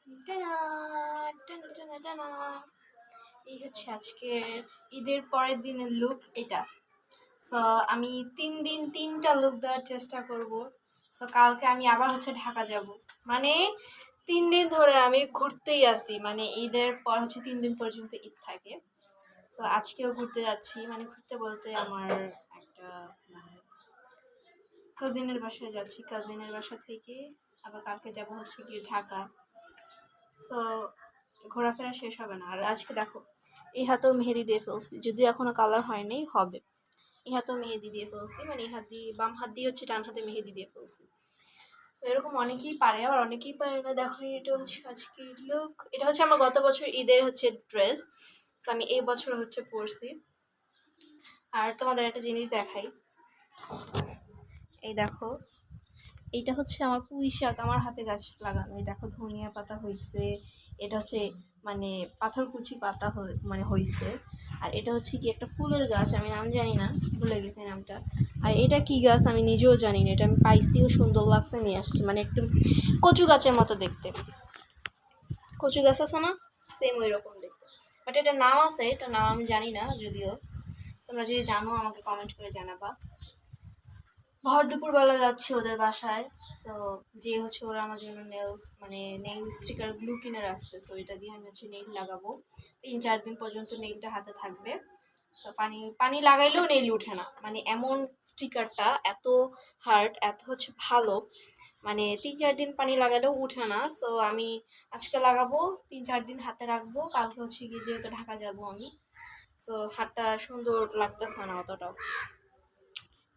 টানা, টানা, টানা, টানা। এই হচ্ছে আজকের ঈদের পরের দিনের লুক এটা। সো আমি 3 দিন 3টা লুক দেওয়ার চেষ্টা করব। সো কালকে আমি আবার হচ্ছে ঢাকা যাব, মানে 3 দিন ধরে আমি ঘুরতেই আসি, মানে ঈদের পর হচ্ছে 3 দিন পর্যন্ত ঈদ থাকে। সো আজকেও ঘুরতে যাচ্ছি, মানে ঘুরতে বলতে আমার একটা মানে কাজিনের বাসায় যাচ্ছি। কাজিনের বাসা থেকে আবার কালকে যাব হচ্ছে গিয়ে ঢাকা। সো ঘোরাফেরা শেষ হবে না। আর আজকে দেখো, এই হাতেও মেহেদি দিয়ে ফেলছি, যদিও এখনো কালার হয়নি, হবে। এই হাতেও মেহেদি দিয়ে ফেলছি, মানে এই হাত দিয়ে, বাম হাত দিয়ে হচ্ছে ডান হাতে মেহেদি দিয়ে ফেলছি। তো এরকম অনেকেই পারে, আবার অনেকেই পারে না। দেখো, এটা হচ্ছে আজকে লুক। এটা হচ্ছে আমার গত বছর ঈদের হচ্ছে ড্রেস। তো আমি এই বছর হচ্ছে পরছি। আর তোমাদের একটা জিনিস দেখাই, এই দেখো, এইটা হচ্ছে আমার পুঁই শাক, আমার হাতে গাছ লাগানো। এই দেখো, ধনিয়া পাতা হয়েছে। এটা হচ্ছে মানে পাথরকুচি পাতা মানে হয়েছে। আর এটা হচ্ছে কি একটা ফুলের গাছ, আমি নাম জানি না, ভুলে গেছি নামটা। আর এটা কি গাছ আমি নিজেও জানি না, এটা আমি পাইছিও, সুন্দর লাগছে, নিয়ে আসছি। মানে একটু কচু গাছের মতো দেখতে, কচু গাছ আছে না, সেম ওই রকম দেখতে। বাট এটা নাম আছে, এটা নাম আমি জানি না, যদিও তোমরা যদি জানো আমাকে কমেন্ট করে জানাবা। ভর দুপুরবেলা যাচ্ছি ওদের বাসায়। সো যে হচ্ছে ওরা আমার জন্য নেলস মানে নেইল স্টিকার গ্লু কিনে রাখছে। সো এটা দিয়ে আমি হচ্ছে নেইল লাগাবো। 3-4 দিন পর্যন্ত নেইলটা হাতে থাকবে। সো পানি পানি লাগাইলেও নেইল উঠে না, মানে এমন স্টিকারটা এত হার্ড, এত হচ্ছে ভালো, মানে 3-4 দিন পানি লাগালেও উঠে না। সো আমি আজকে লাগাবো, 3-4 দিন হাতে রাখবো, কালকে হচ্ছে গিয়ে যেহেতু ঢাকা যাবো আমি। সো হাতটা সুন্দর লাগতেছে না অতটাও।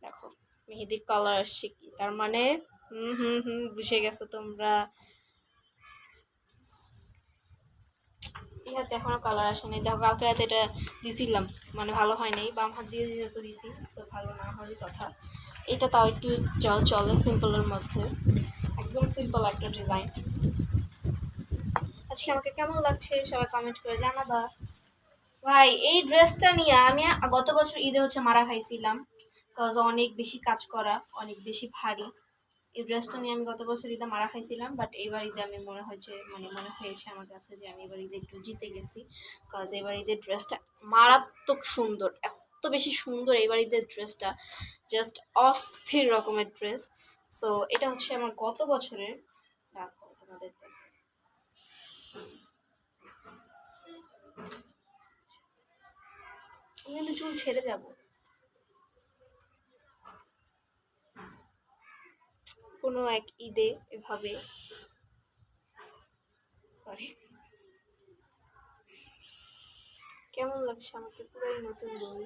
দেখো, মেহেদির কালার আসছে কি, তার মানে বুঝে গেছো তোমরা। এই হাতে এখনো কালার আসেনি। দেখো, কালকে রাতে এটা দিছিলাম, মানে ভালো হয় নাই, বাম হাত দিয়ে যেহেতু দিছি, তো ভালো না হওয়ারই কথা। এটা তাও একটু চলে সিম্পলের মধ্যে, একদম সিম্পল একটা ডিজাইন। আজকে আমাকে কেমন লাগছে সবাই কমেন্ট করে জানাবা। ভাই, এই ড্রেসটা নিয়ে আমি গত বছর ঈদে হচ্ছে মারা খাইছিলাম, কজ অনেক বেশি কাজ করা, অনেক বেশি ভারী। এই ড্রেসটা নিয়ে আমি গত বছর ঈদে মারা খাইছিলাম, বাট এবার ঈদে আমি মনে হয়েছে আমার কাছে যে আমি এবার ঈদে একটু জিতে গেছি। কজ এবার ঈদের ড্রেসটা মারাত্মক সুন্দর, এত বেশি সুন্দর এবার ঈদের ড্রেসটা, জাস্ট অস্থির রকমের ড্রেস। সো এটা হচ্ছে আমার গত বছরের। দেখো তোমাদের, আমি কিন্তু চুল ছেড়ে যাবো কোনো এক ঈদে এভাবে। সরি, কেমন লাগছে আমাকে, পুরোই নতুন বই।